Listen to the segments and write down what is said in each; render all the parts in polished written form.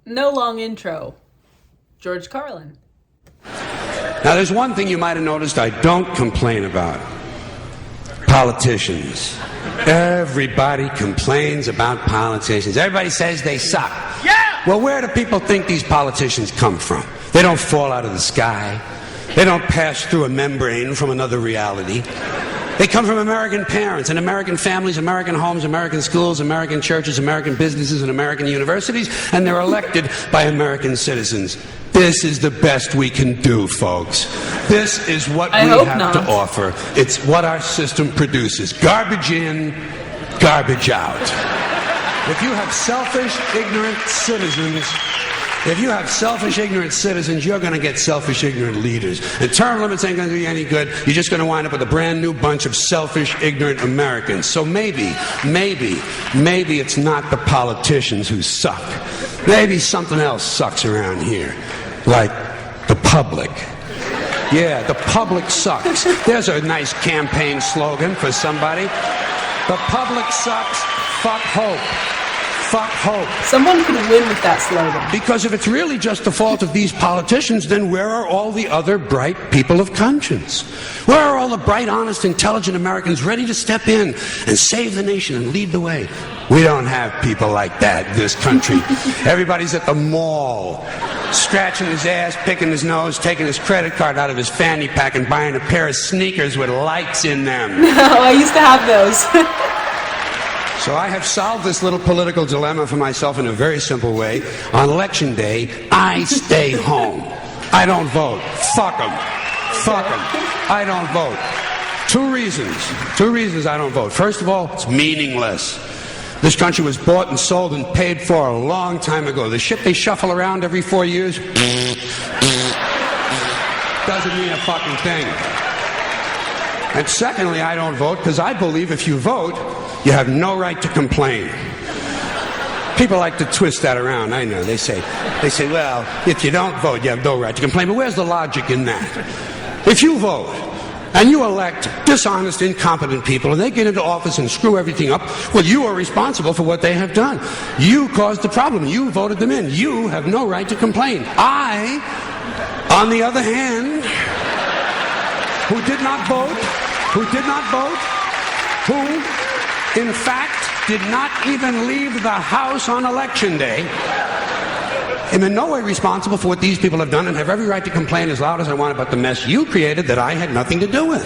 No long intro. George Carlin. Now, there's one thing you might have noticed I don't complain about. Politicians. Everybody complains about politicians. Everybody says they suck. Yeah! Well, where do people think these politicians come from? They don't fall out of the sky. They don't pass through a membrane from another reality. They come from American parents and American families, American homes, American schools, American churches, American businesses, and American universities, and they're elected by American citizens. This is the best we can do, folks. This is what we have to offer. It's what our system produces. Garbage in, garbage out. If you have selfish, ignorant citizens, you're going to get selfish, ignorant leaders. And term limits ain't going to do you any good. You're just going to wind up with a brand new bunch of selfish, ignorant Americans. So maybe it's not the politicians who suck. Maybe something else sucks around here. Like the public. Yeah, the public sucks. There's a nice campaign slogan for somebody. The public sucks. Fuck hope. Fuck hope. Someone could win with that slogan. Because if it's really just the fault of these politicians, then where are all the other bright people of conscience? Where are all the bright, honest, intelligent Americans ready to step in and save the nation and lead the way? We don't have people like that in this country. Everybody's at the mall, scratching his ass, picking his nose, taking his credit card out of his fanny pack and buying a pair of sneakers with lights in them. No, I used to have those. So I have solved this little political dilemma for myself in a very simple way. On election day, I stay home. I don't vote. Fuck them. Fuck them. I don't vote. Two reasons I don't vote. First of all, it's meaningless. This country was bought and sold and paid for a long time ago. The shit they shuffle around every 4 years doesn't mean a fucking thing. And secondly, I don't vote because I believe if you vote, you have no right to complain. People like to twist that around, I know. They say, well, if you don't vote, you have no right to complain. But where's the logic in that? If you vote and you elect dishonest, incompetent people and they get into office and screw everything up, well, you are responsible for what they have done. You caused the problem. You voted them in. You have no right to complain. I, on the other hand, who did not vote, who, in fact, did not even leave the house on election day, am in no way responsible for what these people have done and have every right to complain as loud as I want about the mess you created that I had nothing to do with.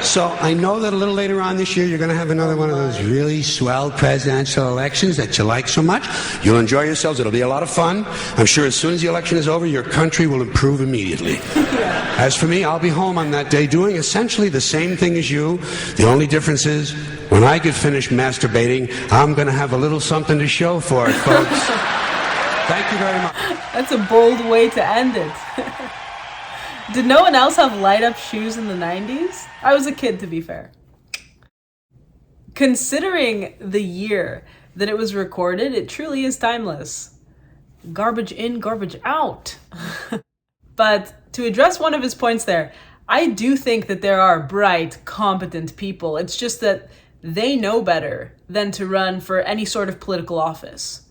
So I know that a little later on this year you're going to have another one of those really swell presidential elections that you like so much. You'll enjoy yourselves. It'll be a lot of fun. I'm sure as soon as the election is over, your country will improve immediately. As for me, I'll be home on that day doing essentially the same thing as you. The only difference is when I get finished masturbating, I'm going to have a little something to show for it, folks. Thank you very much. That's a bold way to end it. Did no one else have light-up shoes in the 90s? I was a kid, to be fair. Considering the year that it was recorded, it truly is timeless. Garbage in, garbage out. But to address one of his points there, I do think that there are bright, competent people. It's just that they know better than to run for any sort of political office.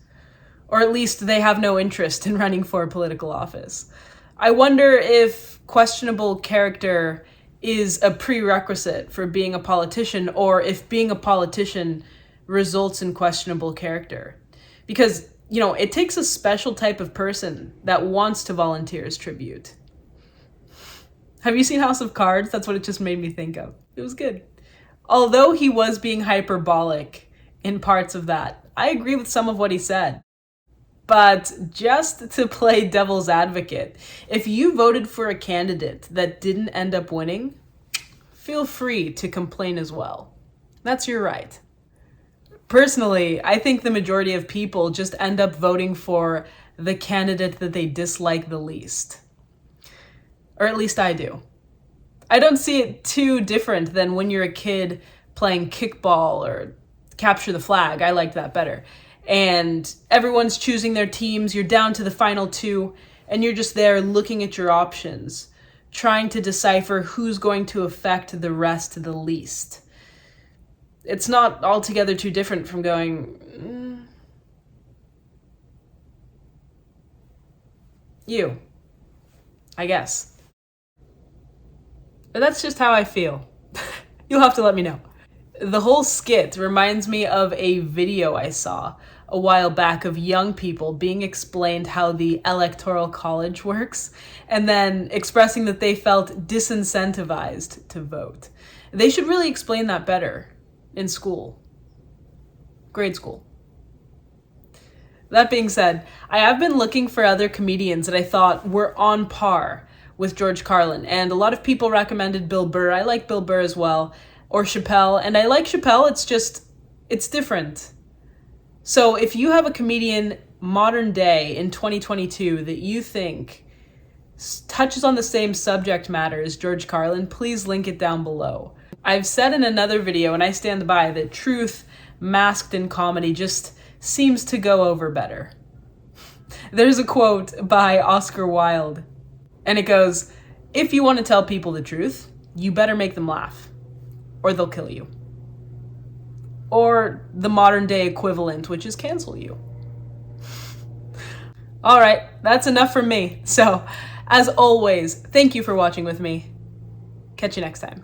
Or at least they have no interest in running for a political office. I wonder if questionable character is a prerequisite for being a politician, or if being a politician results in questionable character. Because, you know, it takes a special type of person that wants to volunteer as tribute. Have you seen House of Cards? That's what it just made me think of. It was good. Although he was being hyperbolic in parts of that, I agree with some of what he said. But just to play devil's advocate, if you voted for a candidate that didn't end up winning, feel free to complain as well. That's your right. Personally, I think the majority of people just end up voting for the candidate that they dislike the least. Or at least I do. I don't see it too different than when you're a kid playing kickball or capture the flag. I liked that better. And everyone's choosing their teams, you're down to the final two, and you're just there looking at your options, trying to decipher who's going to affect the rest the least. It's not altogether too different from going, You. I guess. But that's just how I feel. You'll have to let me know. The whole skit reminds me of a video I saw a while back of young people being explained how the Electoral College works, and then expressing that they felt disincentivized to vote. They should really explain that better in school. Grade school. That being said, I have been looking for other comedians that I thought were on par with George Carlin, and a lot of people recommended Bill Burr. I like Bill Burr as well, or Chapelle, and I like Chapelle, it's different. So if you have a comedian modern day in 2022 that you think touches on the same subject matter as George Carlin, please link it down below. I've said in another video, and I stand by, that truth masked in comedy just seems to go over better. There's a quote by Oscar Wilde, and it goes, "If you want to tell people the truth, you better make them laugh, or they'll kill you." Or the modern day equivalent, which is cancel you. All right, that's enough from me. So, as always, thank you for watching with me. Catch you next time.